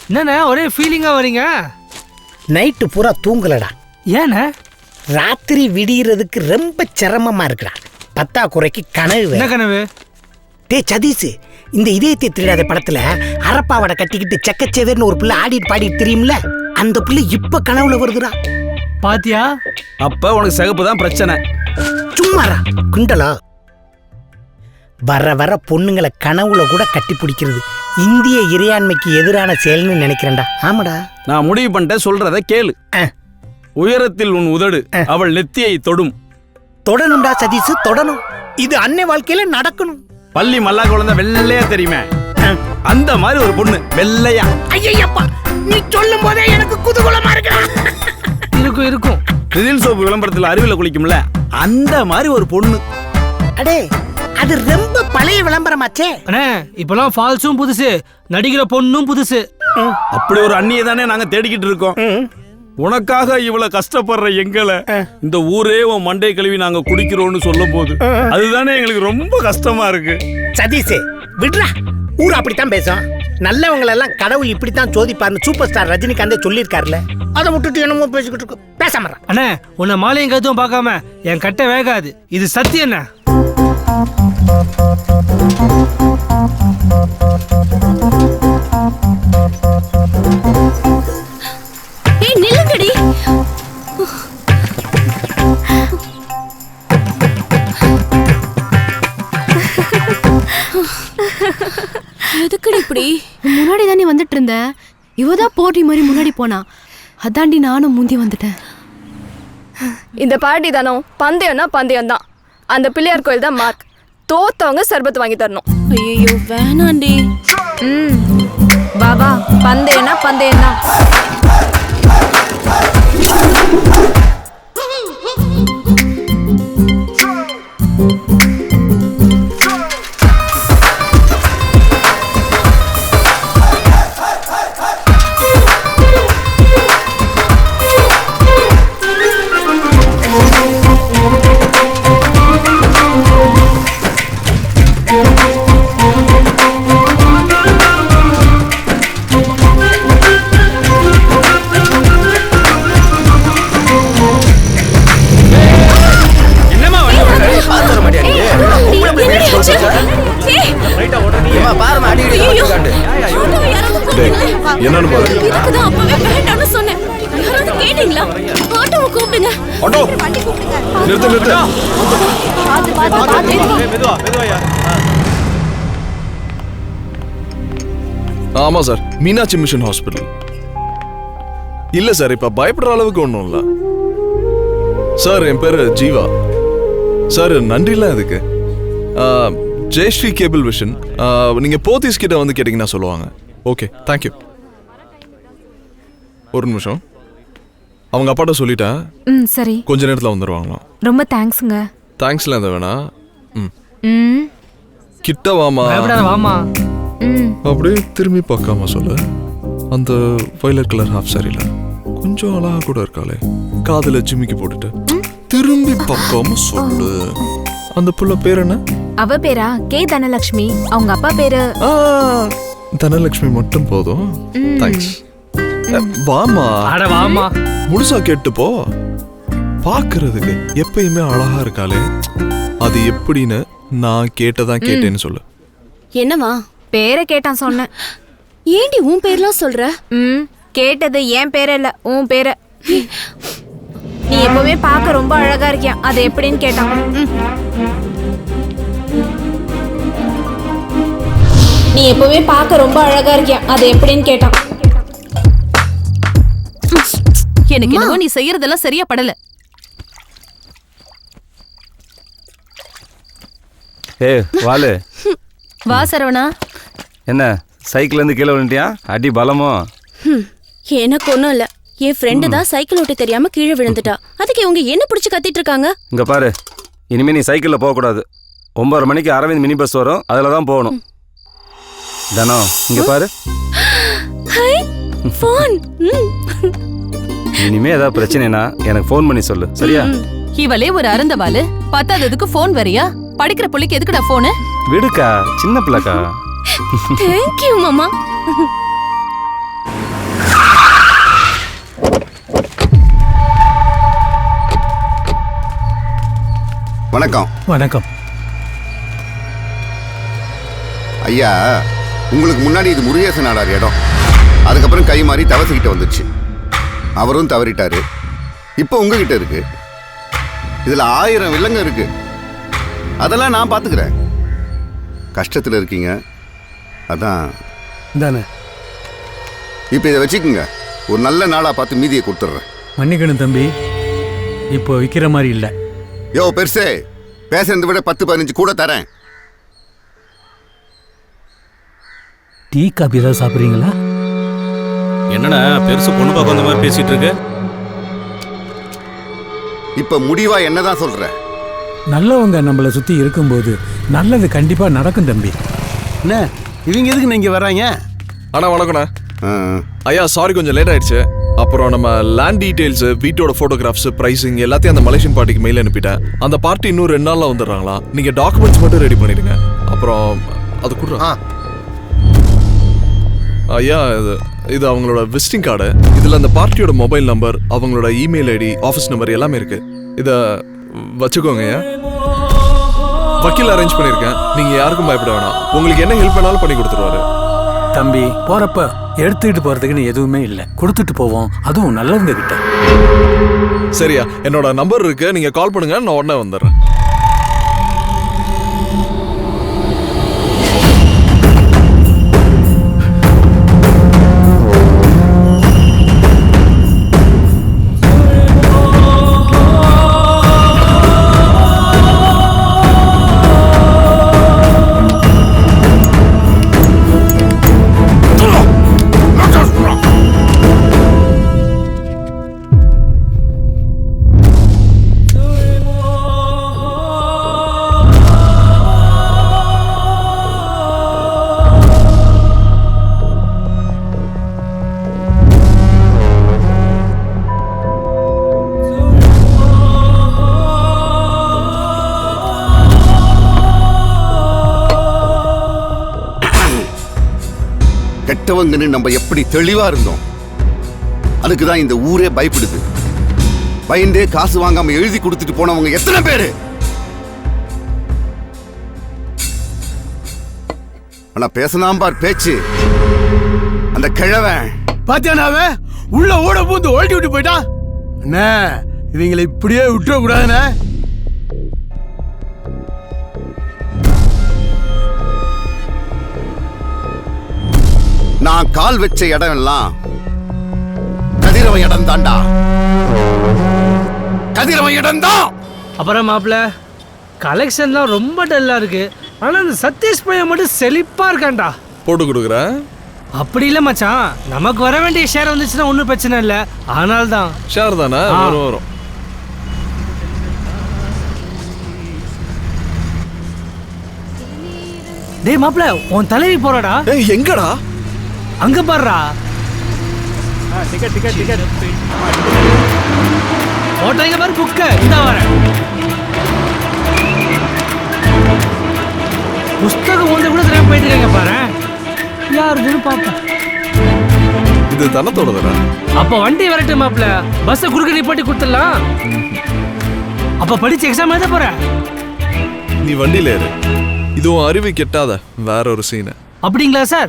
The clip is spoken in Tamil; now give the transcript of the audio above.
என்னண்ணே ஒரே ஃபீலிங்கா வரீங்க? நைட்டு பூரா தூங்கலடா. ஏண்ணே? ராத்திரி விடியறதுக்கு ரொம்ப சிரமமா இருக்குடா. பத்தாக்குறைக்கு கனவு. என்ன கனவு? டே சதீஷ், இந்த இதயத்தை திருடாத படத்துல அரப்பாவடை கட்டிக்கிட்டு செக்கச்சேவேர்னு ஒரு பிள்ளை ஆடிட்டு பாடிட்டு தெரியும்ல, அந்த பிள்ளை இப்ப கனவுல வருதுடா. பாத்தியா? அப்ப உனக்கு சிகப்பு தான் பிரச்சனை. சும்மாரா குண்டலா. வர வர பொண்ணுங்களை கனவுல கூட கட்டி பிடிக்கிறது இந்திய இறையாண்மைக்கு எதிரான செயல்னு நினைக்கிறேன்டா. ஆமாடா. நான் முடிவு பண்ணிட்டேன், சொல்றத கேளு. உயரத்தில் உன் உதடு அவள் நெத்தியை தொடும். தொடணும்டா சதீஷ், தொடணும். இது அன்னை வாழ்க்கையில நடக்கணும். பள்ளி மல்லா குழந்தை வெள்ளையா தெரியுமே, அந்த மாதிரி ஒரு பொண்ணு வெள்ளையா. ஐயப்பா, நீ சொல்லும் போதே எனக்கு குதூகலமா இருக்குடா. இருக்கும் இருக்கும். ரிதில் சோப்பு விளம்பரத்துல அருவில குளிக்கும்ல, அந்த மாதிரி ஒரு பொண்ணு. அடே, அது ரொம்ப பழைய விளம்பரமாச்சே. அண்ணே இப்பெல்லாம் ஃபால்ஸும் புதுசு, நடிக்கிற பொண்ணும் புதுசு. அப்படி ஒரு அண்ணியை தானே நாங்க தேடிக்கிட்டு இருக்கோம். உனக்காக இவ்வளவு கஷ்டப்படுற எங்களை இந்த ஊரே உன் மண்டை கழுவி நாங்க குடிக்கிறோம்னு சொல்லும் போது அதுதானே எங்களுக்கு ரொம்ப கஷ்டமா இருக்கு. சதீஷே விட்ரா, ஊர் அப்படித்தான் பேசும். நல்லவங்களை எல்லாம் கடவுள் இப்படித்தான் சோதிப்பாருன்னு சூப்பர் ஸ்டார் ரஜினிகாந்தே சொல்லியிருக்காருல்ல. அதை விட்டுட்டு என்னமோ பேசிக்கிட்டு இருக்கு. பேசாம அண்ணே, உன்னை மாலையும் கருத்தும் பார்க்காம என் கட்டை வேகாது. இது சத்தியம். என்ன நில்லுங்கடி. எதுக்குடி இப்படி? முன்னாடி தானே வந்துட்டு இருந்த, இவதான் போட்டி மாதிரி முன்னாடி போனா, அதாண்டி நானும் முந்தி வந்துட்டேன். இந்த பாட்டி தானோ பந்தயம்னா பந்தயம் தான். அந்த பிள்ளையார் கோயில் தான் மார்க். தோத்தவங்க சர்பத் வாங்கி தரணும். ஐயோ வேணாண்டி. பாபா, பந்தயம்னா பந்தயம் தான். ஆமா சார், மீனாட்சி மிஷன் ஹாஸ்பிட்டல். இல்ல சார், இப்ப பயப்படுற அளவுக்கு ஒன்றும் இல்லை சார். என் பேரு ஜீவா சார். நன்றிலாம் அதுக்கு. Jayashree cable vision. நீங்க போத்தீஸ் கிட்ட வந்து கேட்டீங்கன்னா சொல்லுவாங்க. Okay, thank you. ஒரு நிமிஷம், அவங்க அப்பாட்ட சொல்லிட்டேன். சரி, கொஞ்ச நேரத்தில் வந்துடுவாங்களாம். ரொம்ப தேங்க்ஸுங்க. தேங்க்ஸ்லாம் எந்த வேணா. கிட்ட வாமா. வாமா. அப்படியே திரும்பி பார்க்காம சொல்லு. அந்த வயலட் கலர் ஹாஃப் சாரியில கொஞ்சம் அழகா கூட இருக்காளே, காதுல ஜிமிக்கி போட்டுட்டு திரும்பி பார்க்காம சொல்லு. அந்த புள்ள பேர் என்ன? அவ பேரா கே தனலட்சுமி. அவங்க அப்பா பேரு தனலட்சுமி மட்டும் போதும். தேங்க்ஸ். வாமா. அட வாமா. முழுசா கேட்டு போ. பாக்குறதுக்கு எப்பயுமே அழகா இருக்காளே, அது எப்படின்னு நான் கேட்டதான் கேட்டேன்னு சொல்லு. என்னவா? பேரை கேட்டான் சொன்னேன். ஏண்டி உன் பேர்லாம் சொல்ற? கேட்டது என் பேர இல்ல, உன் பேர. நீ எப்பவுமே பார்க்க ரொம்ப அழகா இருக்கியா, அது எப்படின்னு கேட்டான். நீ எப்பவுமே பார்க்க ரொம்ப அழகா இருக்கியா, அது எப்படின்னு கேட்டான். எனக்கு என்னவோ நீ செய்யறதெல்லாம் சரியா படல. வாலு. வா சரவணா. என்ன சைக்கிள் இருந்து கீழே விழுந்தியா? அடி பலமோ? எனக்கு ஒண்ணும் இல்ல. என் ஃப்ரெண்டு தான் சைக்கிள் ஓட்ட தெரியாம கீழே விழுந்துட்டா. அதுக்கு இவங்க என்ன பிடிச்சு கத்திட்டு இருக்காங்க? இங்க பாரு, இனிமே நீ சைக்கிள்ல போக கூடாது. 9:30 மணிக்கு அரவிந்த் மினி பஸ் வரும், அதுல தான் போகணும். தனோ இங்க பாரு. இனிமே ஏதாவது பிரச்சனைனா எனக்கு ஃபோன் பண்ணி சொல்லு, சரியா? இவளே ஒரு அருந்தவாளு, பத்தாததுக்கு ஃபோன் வரியா? படிக்கிற புள்ளைக்கு எதுக்குடா ஃபோனு? விடுக்கா, சின்ன பிள்ளைக்கா. தேங்க்யூ மாமா. வணக்கம். வணக்கம். ஐயா, உங்களுக்கு முன்னாடி இது முருகேசன் நாடார் இடம். அதுக்கப்புறம் கை மாறி தவசிக்கிட்ட வந்துச்சு. அவரும் தவறிட்டாரு. இப்போ உங்ககிட்ட இருக்கு. இதுல 1000 வில்லங்க இருக்கு. அதெல்லாம் நான் பாத்துக்கிறேன். கஷ்டத்துல இருக்கீங்க, அதான் தானே. இப்போ இதை வச்சுக்கோங்க. ஒரு நல்ல நாளா பார்த்து மீதியை கொடுத்துட்றேன். மன்னிக்கணும் தம்பி, இப்போ விற்கிற மாதிரி இல்லை. யோ பெருசே, பேசுறதை விட 10-15 கூட தரேன். டீ காபி ஏதாவது சாப்பிட்றீங்களா? என்னண்ணா பெருசு பொண்ணு பார்க்க வந்த மாதிரி பேசிட்டு இருக்கு? இப்ப முடிவா என்னதான் சொல்ற? நல்லவங்க நம்மளை சுற்றி இருக்கும்போது நல்லது கண்டிப்பாக நடக்கும் தம்பி. என்ன இவங்க எதுக்கு நீங்க வர்றாங்க? அண்ணா வணக்கண்ணா. ஐயா சாரி கொஞ்சம் லேட் ஆயிடுச்சு. அப்புறம் நம்ம லேண்ட் டீடைல்ஸ், வீட்டோட போட்டோகிராஃப்ஸ், பிரைசிங் எல்லாத்தையும் அந்த மலேசியன் பார்ட்டிக்கு மெயில் அனுப்பிட்டேன். அந்த பார்ட்டி இன்னும் 2 நாள்ல வந்துடுறாங்களா? நீங்க டாக்குமெண்ட்ஸ் மட்டும் ரெடி பண்ணிடுங்க. அப்புறம் அது கொடுறா. ஐயா இது அவங்களோட விசிட்டிங் கார்டு. இதுல அந்த பார்ட்டியோட மொபைல் நம்பர், அவங்களோட இமெயில் ஐடி, ஆஃபீஸ் நம்பர் எல்லாமே இருக்கு. இத வச்சுக்கோங்க ஐயா. வக்கீல் அரேஞ்ச் பண்ணிருக்கேன். நீங்க யாருக்கும் பயப்பட வேணாம். உங்களுக்கு என்ன ஹெல்ப் வேணாலும் பண்ணி கொடுத்துருவாரு. தம்பி போறப்ப எடுத்துக்கிட்டு போறதுக்குன்னு எதுவுமே இல்லை, கொடுத்துட்டு போவோம், அதுவும் நல்லவங்க கிட்ட. சரியா, என்னோட நம்பர் இருக்கு, நீங்க கால் பண்ணுங்க, நான் உடனே வந்துடுறேன். கெட்டவங்கன்னு நம்ம எப்படி தெளிவா இருந்தோம், அதுக்குதான் இந்த ஊரே பயப்படுது. பயந்தே காசு வாங்காம எழுதி கொடுத்துட்டு போனவங்க எத்தனை பேரு? ஆனா பேசலாம் பார் பேச்சு. அந்த கிழவன் பாத்தியானாவே உள்ள ஓட பூந்து ஓட்டி விட்டு போயிட்டான். அண்ணே இவங்களை இப்படியே விட்டுற கூடாதுண்ணே. நான் கால் வச்ச இடம் எல்லாம் கதிரவன் இடம் தாண்டா. கதிரவன் இடம் தான். அப்புறம் மாப்பிள்ள, கலெக்ஷன்லாம் ரொம்ப டல்லா இருக்கு, ஆனா இந்த சதீஷ் பையன் மட்டும் செழிப்பா இருக்கான்டா. போட்டு கொடுக்குறேன். அப்படி இல்லை மச்சான், நமக்கு வர வேண்டிய ஷேர் வந்துச்சுன்னா ஒன்றும் பிரச்சனை இல்லை. ஆனால் தான் ஷேர் தானே வரும். டேய் மாப்பிள்ள, உன் தலைவி போறாடா. ஏய் எங்கடா? அங்க பாருடா. ஓட்டோ இங்க பாரு, புக்க இந்த வரேன். புஸ்தகம் ஒன்று கூட தெரியாம போயிட்டு இருக்காங்க பாரு. யாருன்னு பாப்பேன். இது தனத்தோட தானே? அப்ப வண்டி வரட்டு மாப்பிள்ள, பஸ் குறுக்க நிப்பாட்டி கொடுத்துடலாம். அப்ப படிச்சு எக்ஸாம் எழுத போற. நீ வண்டியில ஏறு. இதுவும் அறிவு கெட்டாத வேற ஒரு சீனு. அப்படிங்களா சார்?